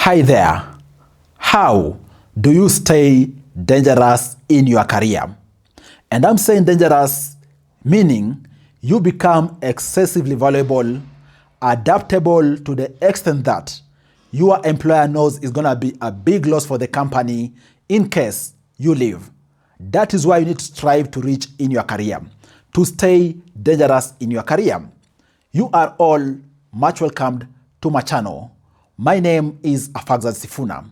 Hi there. How do you stay dangerous in your career? And I'm saying dangerous, meaning you become excessively valuable, adaptable to the extent that your employer knows it's going to be a big loss for the company in case you leave. That is why you need to strive to reach in your career, to stay dangerous in your career. You are all much welcomed to my channel. My name is Afagzad Sifuna.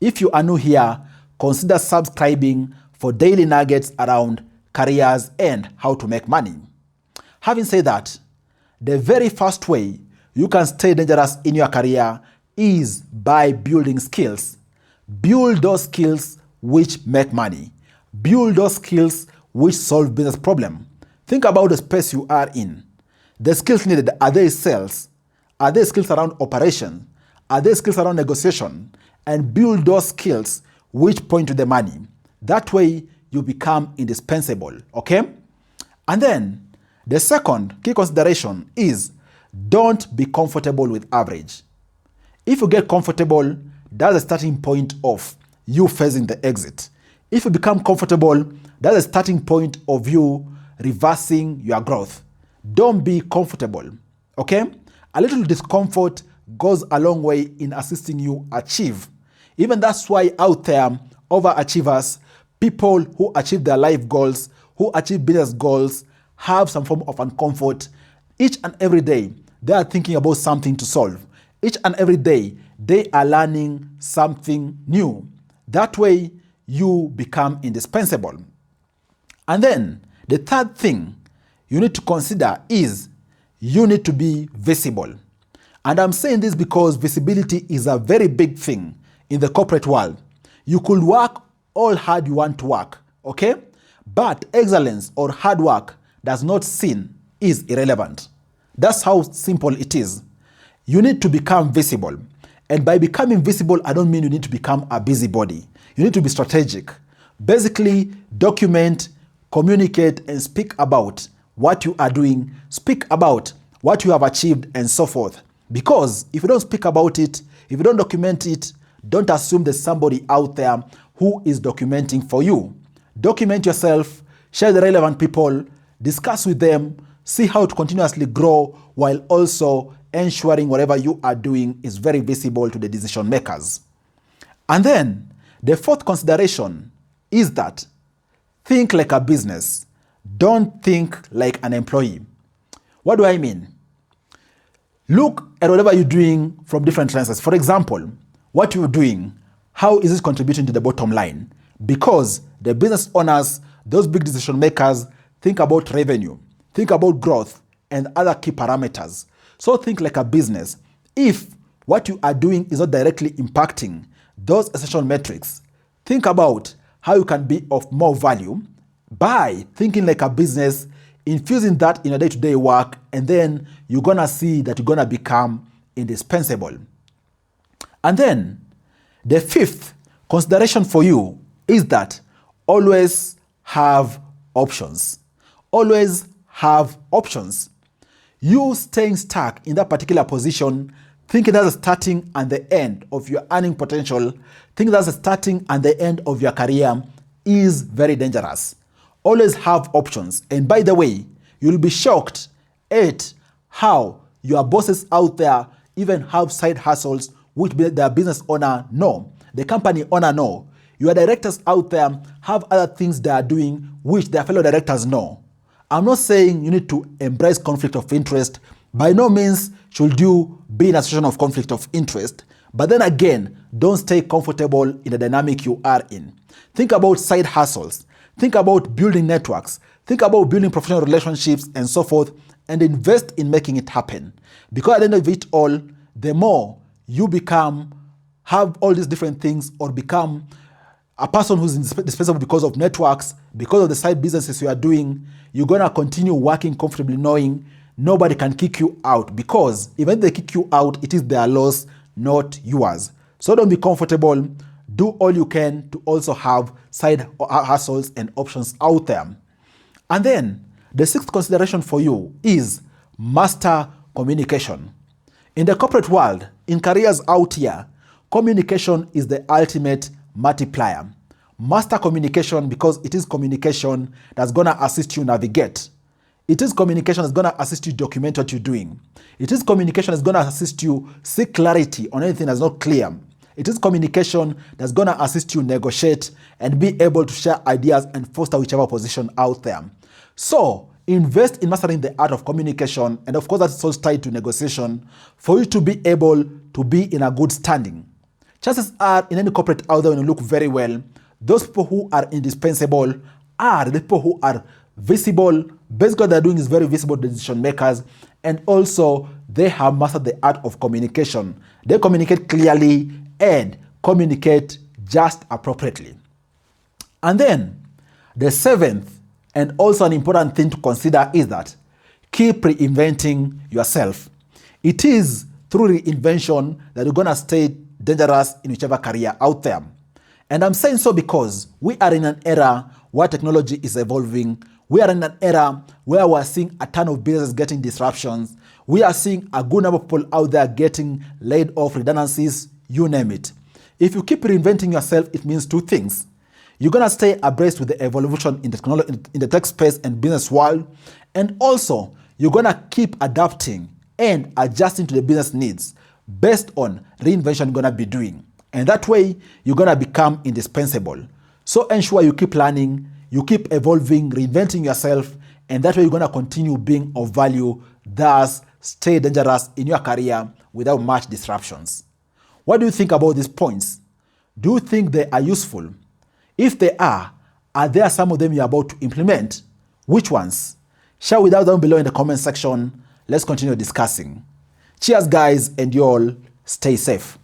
If you are new here, consider subscribing for daily nuggets around careers and how to make money. Having said that, the very first way you can stay dangerous in your career is by building skills. Build those skills which make money. Build those skills which solve business problems. Think about the space you are in. The skills needed, are they sales? Are there skills around operation? Are there skills around negotiation? And build those skills which point to the money. That way you become indispensable, okay? And then the second key consideration is don't be comfortable with average. If you get comfortable, that's the starting point of you facing the exit. If you become comfortable, that's the starting point of you reversing your growth. Don't be comfortable, okay? A little discomfort goes a long way in assisting you achieve. Even that's why out there, overachievers, people who achieve their life goals, who achieve business goals, have some form of uncomfort. Each and every day, they are thinking about something to solve. Each and every day, they are learning something new. That way, you become indispensable. And then, the third thing you need to consider is you need to be visible. And I'm saying this because visibility is a very big thing in the corporate world. You could work all hard you want to work, okay? But excellence or hard work does not seen is irrelevant. That's how simple it is. You need to become visible. And by becoming visible, I don't mean you need to become a busybody. You need to be strategic. Basically, document, communicate, and speak about what you are doing, speak about what you have achieved, and so forth. Because if you don't speak about it, if you don't document it, don't assume there's somebody out there who is documenting for you. Document yourself, share the relevant people, discuss with them, see how to continuously grow while also ensuring whatever you are doing is very visible to the decision makers. And then the fourth consideration is that think like a business. Don't think like an employee. What do I mean? Look at whatever you're doing from different lenses. For example, what you're doing, how is it contributing to the bottom line? Because the business owners, those big decision makers, think about revenue, think about growth, and other key parameters. So think like a business. If what you are doing is not directly impacting those essential metrics, think about how you can be of more value by thinking like a business, infusing that in your day-to-day work, and then you're going to see that you're going to become indispensable. And then the fifth consideration for you is that always have options. Always have options. You staying stuck in that particular position, thinking that's the starting and the end of your earning potential, thinking that's the starting and the end of your career is very dangerous. Always have options. And by the way, you'll be shocked at how your bosses out there even have side hustles which their business owner know, the company owner know. Your directors out there have other things they are doing which their fellow directors know. I'm not saying you need to embrace conflict of interest. By no means should you be in a situation of conflict of interest. But then again, don't stay comfortable in the dynamic you are in. Think about side hustles. Think about building networks. Think about building professional relationships and so forth, and invest in making it happen. Because at the end of it all, the more you have all these different things or become a person who's indispensable because of networks, because of the side businesses you are doing, you're going to continue working comfortably knowing nobody can kick you out, because even if they kick you out, it is their loss, not yours. So don't be comfortable. Do all you can to also have side hustles and options out there. And then the sixth consideration for you is master communication. In the corporate world, in careers out here, Communication is the ultimate multiplier. Master communication because it is communication that's going to assist you navigate. It is communication that's going to assist you document what you're doing. It is communication that's going to assist you seek clarity on anything that's not clear. It is communication that's going to assist you negotiate and be able to share ideas and foster whichever position out there. So invest in mastering the art of communication, and of course that's also tied to negotiation for you to be able to be in a good standing. Chances are in any corporate out there, when you look very well, those people who are indispensable are the people who are visible. Basically what they're doing is very visible decision makers, and also they have mastered the art of communication. They communicate clearly and communicate just appropriately. And then the seventh and also an important thing to consider is that keep reinventing yourself. It is through reinvention that you're going to stay dangerous in whichever career out there. And I'm saying so because we are in an era where technology is evolving. We are in an era where we're seeing a ton of businesses getting disruptions. We are seeing a good number of people out there getting laid off, redundancies, you name it. If you keep reinventing yourself, it means two things. You're going to stay abreast with the evolution in the tech space and business world. And also, you're going to keep adapting and adjusting to the business needs based on reinvention you're going to be doing. And that way, you're going to become indispensable. So ensure you keep learning, you keep evolving, reinventing yourself, and that way you're going to continue being of value, thus stay dangerous in your career without much disruptions. What do you think about these points? Do you think they are useful? If they are there some of them you're about to implement? Which ones? Share with us down below in the comment section. Let's continue discussing. Cheers, guys, and you all stay safe.